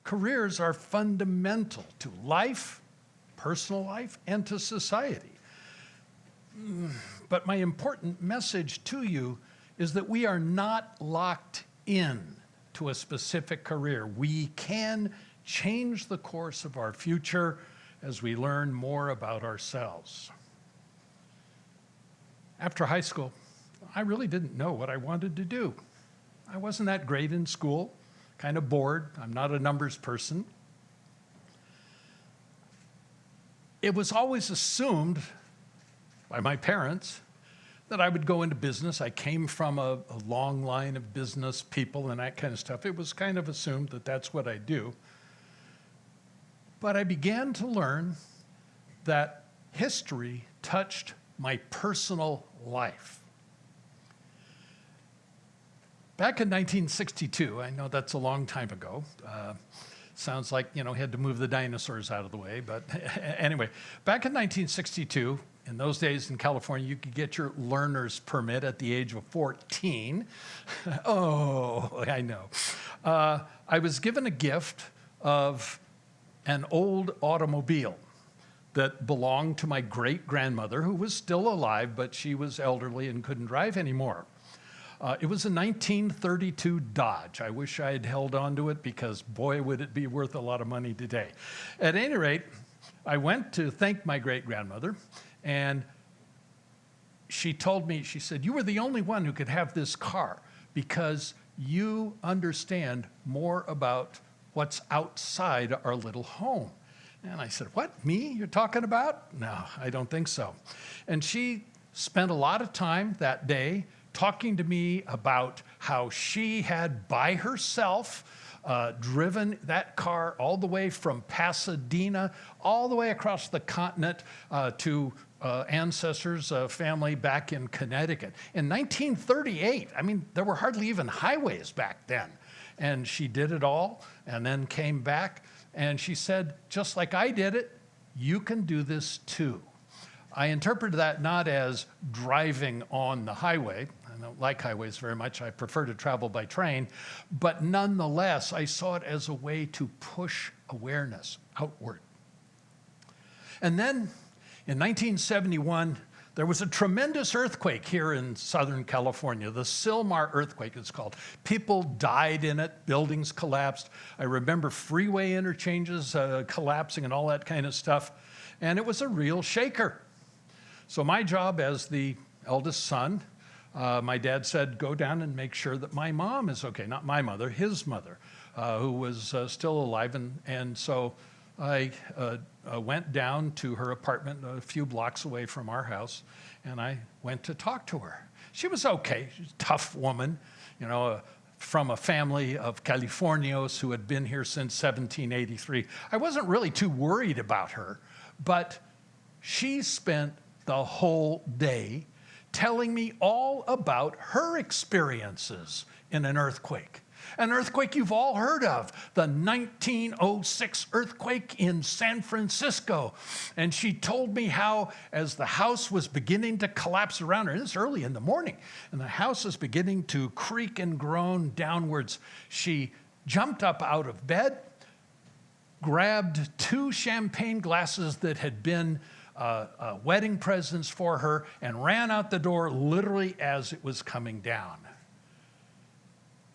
Careers are fundamental to life, personal life, and to society. But my important message to you is that we are not locked in to a specific career. We can change the course of our future as we learn more about ourselves. After high school, I really didn't know what I wanted to do. I wasn't that great in school, kind of bored. I'm not a numbers person. It was always assumed by my parents that I would go into business. I came from a long line of business people and that kind of stuff. It was kind of assumed that that's what I do. But I began to learn that history touched my personal life. Back in 1962, I know that's a long time ago. Sounds like, he had to move the dinosaurs out of the way. But anyway, back in 1962, in those days in California, you could get your learner's permit at the age of 14. Oh, I know. I was given a gift of an old automobile that belonged to my great-grandmother, who was still alive, but she was elderly and couldn't drive anymore. It was a 1932 Dodge. I wish I had held on to it because, boy, would it be worth a lot of money today. At any rate, I went to thank my great-grandmother, and she told me, she said, "You were the only one who could have this car because you understand more about what's outside our little home." And I said, "What, me you're talking about?" "No, I don't think so." And she spent a lot of time that day talking to me about how she had by herself driven that car all the way from Pasadena, all the way across the continent to ancestors' family back in Connecticut. In 1938, I mean, there were hardly even highways back then. And she did it all and then came back and she said, "Just like I did it, you can do this too." I interpreted that not as driving on the highway. I don't like highways very much. I prefer to travel by train. But nonetheless, I saw it as a way to push awareness outward. And then in 1971, there was a tremendous earthquake here in Southern California, the Sylmar earthquake it's called. People died in it, buildings collapsed. I remember freeway interchanges collapsing and all that kind of stuff. And it was a real shaker. So my job as the eldest son, my dad said, "Go down and make sure that my mom is okay." Not my mother, his mother, who was still alive. And so I went down to her apartment a few blocks away from our house, and I went to talk to her. She was okay. She's a tough woman, from a family of Californios who had been here since 1783. I wasn't really too worried about her, but she spent the whole day telling me all about her experiences in an earthquake. An earthquake you've all heard of, the 1906 earthquake in San Francisco. And she told me how, as the house was beginning to collapse around her, and it's early in the morning, and the house is beginning to creak and groan downwards, she jumped up out of bed, grabbed 2 champagne glasses that had been wedding presents for her, and ran out the door literally as it was coming down.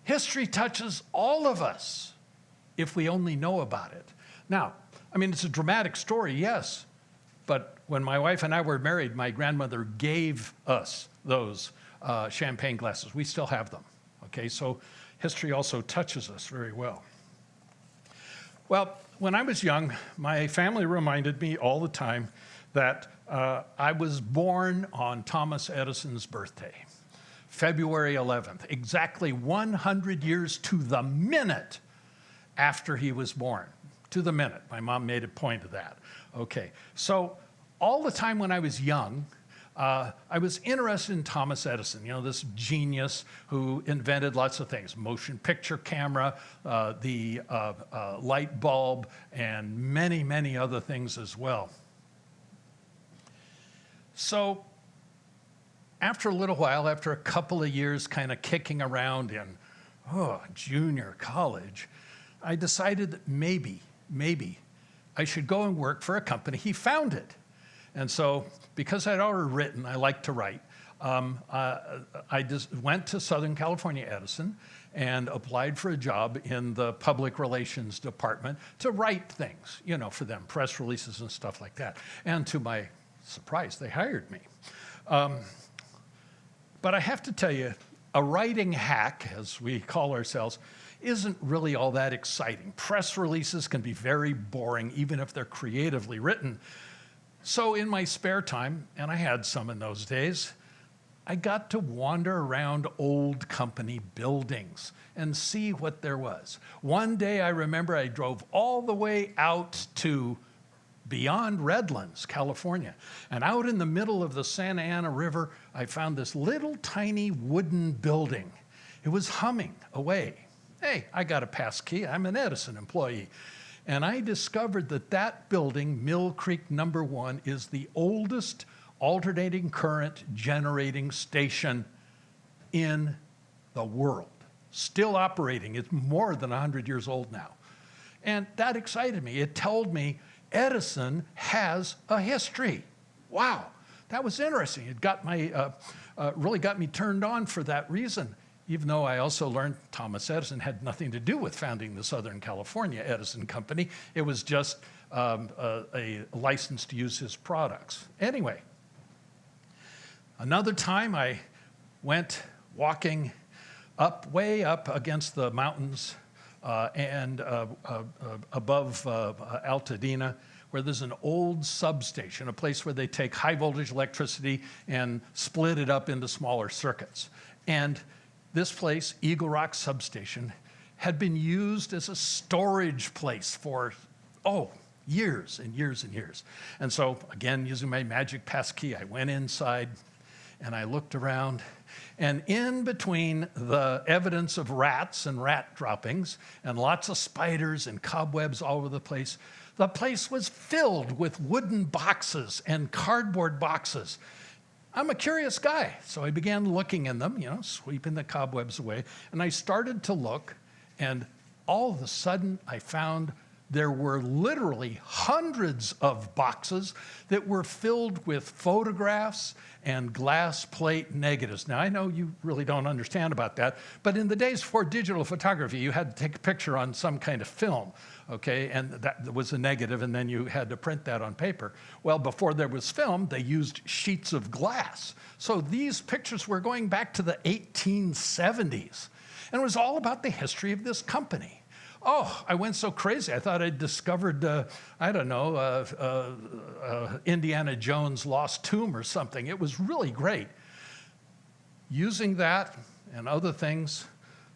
History touches all of us if we only know about it. Now, I mean, it's a dramatic story, yes, but when my wife and I were married, my grandmother gave us those champagne glasses. We still have them, okay? So history also touches us very well. Well, when I was young, my family reminded me all the time that I was born on Thomas Edison's birthday. February 11th, exactly 100 years to the minute after he was born. To the minute. My mom made a point of that. Okay, so all the time when I was young, I was interested in Thomas Edison, this genius who invented lots of things, motion picture camera, the light bulb, and many, many other things as well. So after a little while, after a couple of years kind of kicking around in junior college, I decided that maybe I should go and work for a company he founded. And so, because I'd already written, I like to write, I just went to Southern California Edison and applied for a job in the public relations department to write things, you know, for them, press releases and stuff like that. And to my surprise, they hired me. But I have to tell you, a writing hack, as we call ourselves, isn't really all that exciting. Press releases can be very boring, even if they're creatively written. So in my spare time, and I had some in those days, I got to wander around old company buildings and see what there was. One day I remember I drove all the way out to beyond Redlands, California. And out in the middle of the Santa Ana River, I found this little tiny wooden building. It was humming away. Hey, I got a pass key. I'm an Edison employee. And I discovered that that building, Mill Creek Number 1, is the oldest alternating current generating station in the world. Still operating. It's more than 100 years old now. And that excited me. It told me Edison has a history. Wow, that was interesting. It got my, really got me turned on for that reason, even though I also learned Thomas Edison had nothing to do with founding the Southern California Edison Company. It was just a license to use his products. Anyway, another time I went walking up, way up against the mountains and above Altadena, where there's an old substation, a place where they take high voltage electricity and split it up into smaller circuits. And this place, Eagle Rock Substation, had been used as a storage place for, years and years and years. And so, again, using my magic passkey, I went inside and I looked around, and in between the evidence of rats and rat droppings and lots of spiders and cobwebs all over the place was filled with wooden boxes and cardboard boxes. I'm a curious guy, so I began looking in them, you know, sweeping the cobwebs away, and I started to look, and all of a sudden I found there were literally hundreds of boxes that were filled with photographs and glass plate negatives. Now, I know you really don't understand about that, but in the days before digital photography, you had to take a picture on some kind of film, okay? And that was a negative, and then you had to print that on paper. Well, before there was film, they used sheets of glass. So these pictures were going back to the 1870s. And it was all about the history of this company. Oh, I went so crazy. I thought I'd discovered, Indiana Jones' lost tomb or something. It was really great. Using that and other things,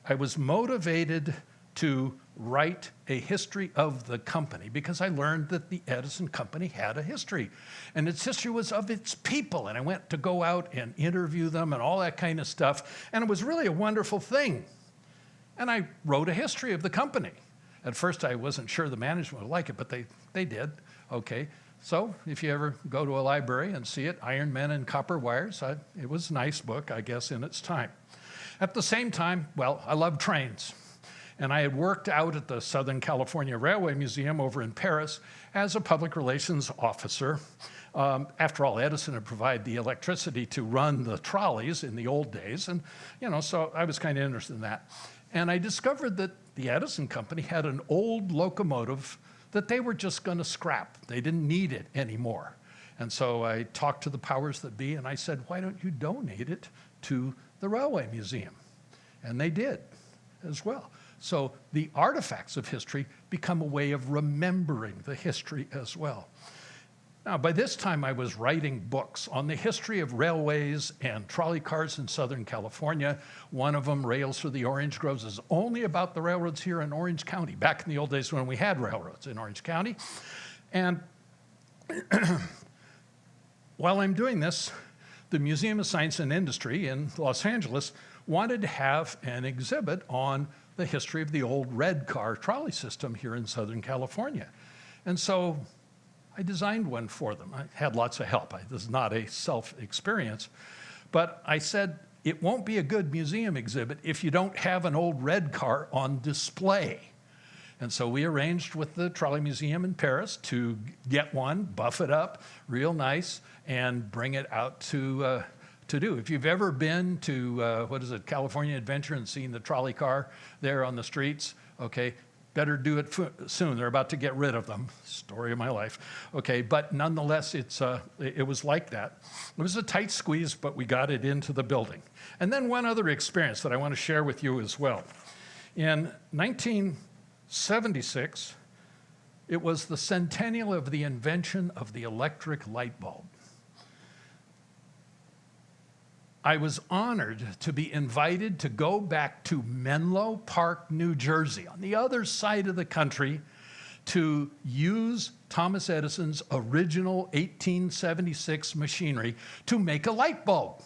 I was motivated to write a history of the company because I learned that the Edison Company had a history. And its history was of its people. And I went to go out and interview them and all that kind of stuff. And it was really a wonderful thing. And I wrote a history of the company. At first, I wasn't sure the management would like it, but they did. Okay, so if you ever go to a library and see it, Iron Men and Copper Wires, it was a nice book, I guess, in its time. At the same time, well, I love trains. And I had worked out at the Southern California Railway Museum over in Paris as a public relations officer. After all, Edison had provided the electricity to run the trolleys in the old days. And, you know, so I was kind of interested in that. And I discovered that the Edison Company had an old locomotive that they were just going to scrap. They didn't need it anymore. And so I talked to the powers that be, and I said, why don't you donate it to the Railway Museum? And they did as well. So the artifacts of history become a way of remembering the history as well. Now, by this time, I was writing books on the history of railways and trolley cars in Southern California. One of them, Rails Through the Orange Groves, is only about the railroads here in Orange County, back in the old days when we had railroads in Orange County. And while I'm doing this, the Museum of Science and Industry in Los Angeles wanted to have an exhibit on the history of the old red car trolley system here in Southern California. And so I designed one for them. I had lots of help. This is not a self-experience. But I said, it won't be a good museum exhibit if you don't have an old red car on display. And so we arranged with the Trolley Museum in Paris to get one, buff it up real nice, and bring it out to do. If you've ever been to, California Adventure and seen the trolley car there on the streets, okay, better do it soon. They're about to get rid of them. Story of my life. Okay, but nonetheless, it was like that. It was a tight squeeze, but we got it into the building. And then one other experience that I want to share with you as well. In 1976, it was the centennial of the invention of the electric light bulb. I was honored to be invited to go back to Menlo Park, New Jersey, on the other side of the country, to use Thomas Edison's original 1876 machinery to make a light bulb.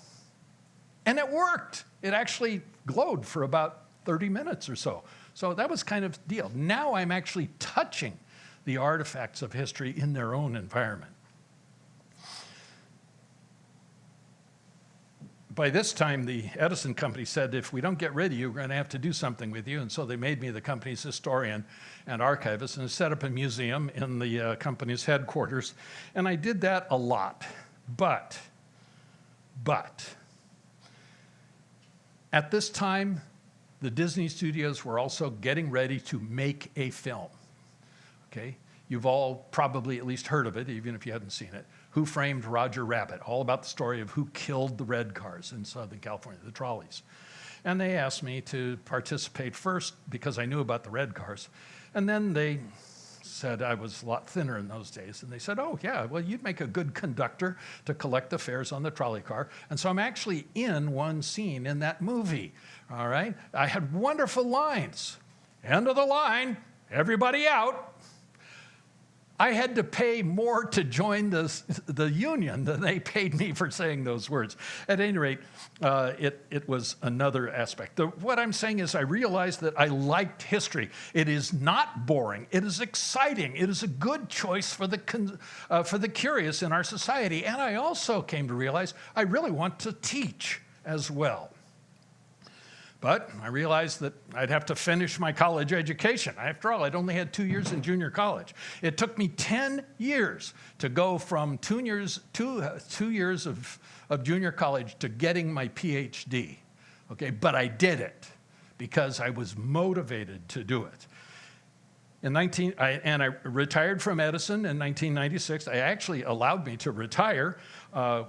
And it worked. It actually glowed for about 30 minutes or so. So that was kind of the deal. Now I'm actually touching the artifacts of history in their own environment. By this time, the Edison Company said, if we don't get rid of you, we're going to have to do something with you. And so they made me the company's historian and archivist and set up a museum in the company's headquarters. And I did that a lot. But, at this time, the Disney studios were also getting ready to make a film. Okay? You've all probably at least heard of it, even if you hadn't seen it. Who Framed Roger Rabbit? All about the story of who killed the red cars in Southern California, the trolleys. And they asked me to participate first because I knew about the red cars. And then they said I was a lot thinner in those days. And they said, oh, yeah, well, you'd make a good conductor to collect the fares on the trolley car. And so I'm actually in one scene in that movie, all right? I had wonderful lines. End of the line, everybody out. I had to pay more to join the union than they paid me for saying those words. At any rate, it was another aspect. What I'm saying is I realized that I liked history. It is not boring. It is exciting. It is a good choice for the curious in our society. And I also came to realize I really want to teach as well. But I realized that I'd have to finish my college education. After all, I'd only had 2 years in junior college. It took me 10 years to go from 2 years of junior college to getting my PhD. Okay, but I did it because I was motivated to do it. I retired from Edison in 1996. They actually allowed me to retire,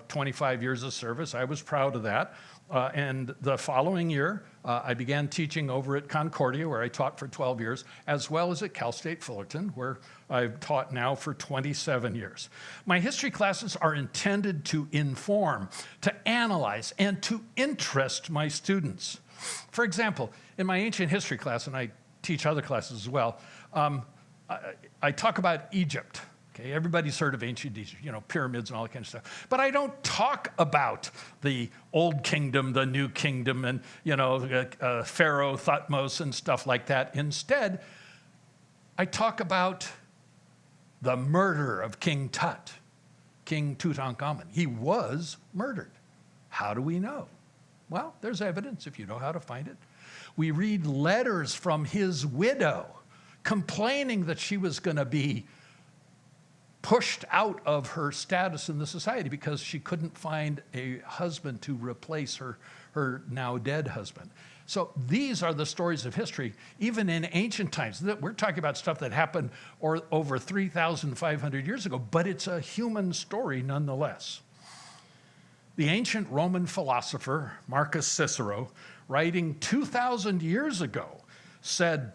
25 years of service. I was proud of that. And the following year, I began teaching over at Concordia, where I taught for 12 years, as well as at Cal State Fullerton, where I've taught now for 27 years. My history classes are intended to inform, to analyze, and to interest my students. For example, in my ancient history class, and I teach other classes as well, I talk about Egypt. Okay, everybody's heard of ancient Egypt, pyramids and all that kind of stuff. But I don't talk about the Old Kingdom, the New Kingdom, and, Pharaoh, Thutmose, and stuff like that. Instead, I talk about the murder of King Tutankhamun. He was murdered. How do we know? Well, there's evidence if you know how to find it. We read letters from his widow complaining that she was going to be pushed out of her status in the society because she couldn't find a husband to replace her now dead husband. So these are the stories of history, even in ancient times. We're talking about stuff that happened over 3,500 years ago, but it's a human story nonetheless. The ancient Roman philosopher Marcus Cicero, writing 2,000 years ago, said,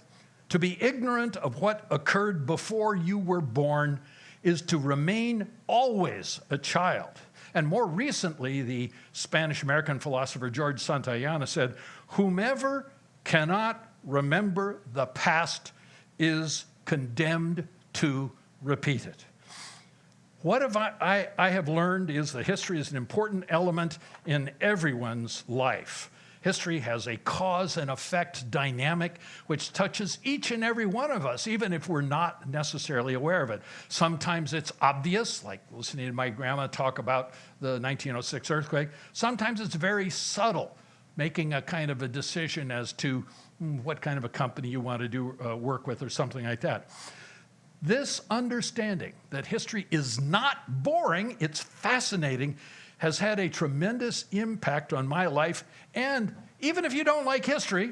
"To be ignorant of what occurred before you were born is to remain always a child." And more recently, the Spanish-American philosopher George Santayana said, "Whomever cannot remember the past is condemned to repeat it." What I have learned is that history is an important element in everyone's life. History has a cause and effect dynamic which touches each and every one of us, even if we're not necessarily aware of it. Sometimes it's obvious, like listening to my grandma talk about the 1906 earthquake. Sometimes it's very subtle. making a kind of a decision as to what kind of a company you want to do work with or something like that. This understanding that history is not boring, it's fascinating, has had a tremendous impact on my life. And even if you don't like history,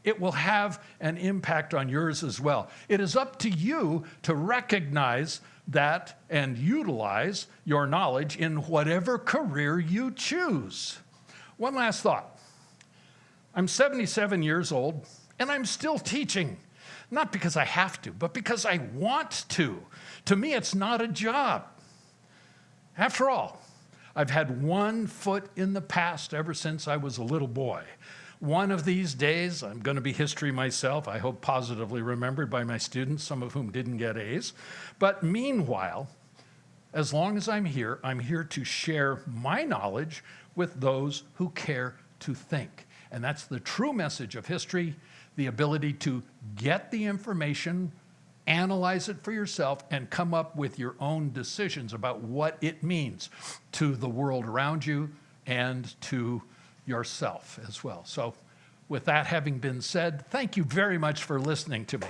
it will have an impact on yours as well. It is up to you to recognize that and utilize your knowledge in whatever career you choose. One last thought. I'm 77 years old, and I'm still teaching. Not because I have to, but because I want to. To me, it's not a job. After all, I've had one foot in the past ever since I was a little boy. One of these days, I'm going to be history myself, I hope positively remembered by my students, some of whom didn't get A's. But meanwhile, as long as I'm here to share my knowledge with those who care to think. And that's the true message of history, the ability to get the information, analyze it for yourself, and come up with your own decisions about what it means to the world around you and to yourself as well. So with that having been said, thank you very much for listening to me.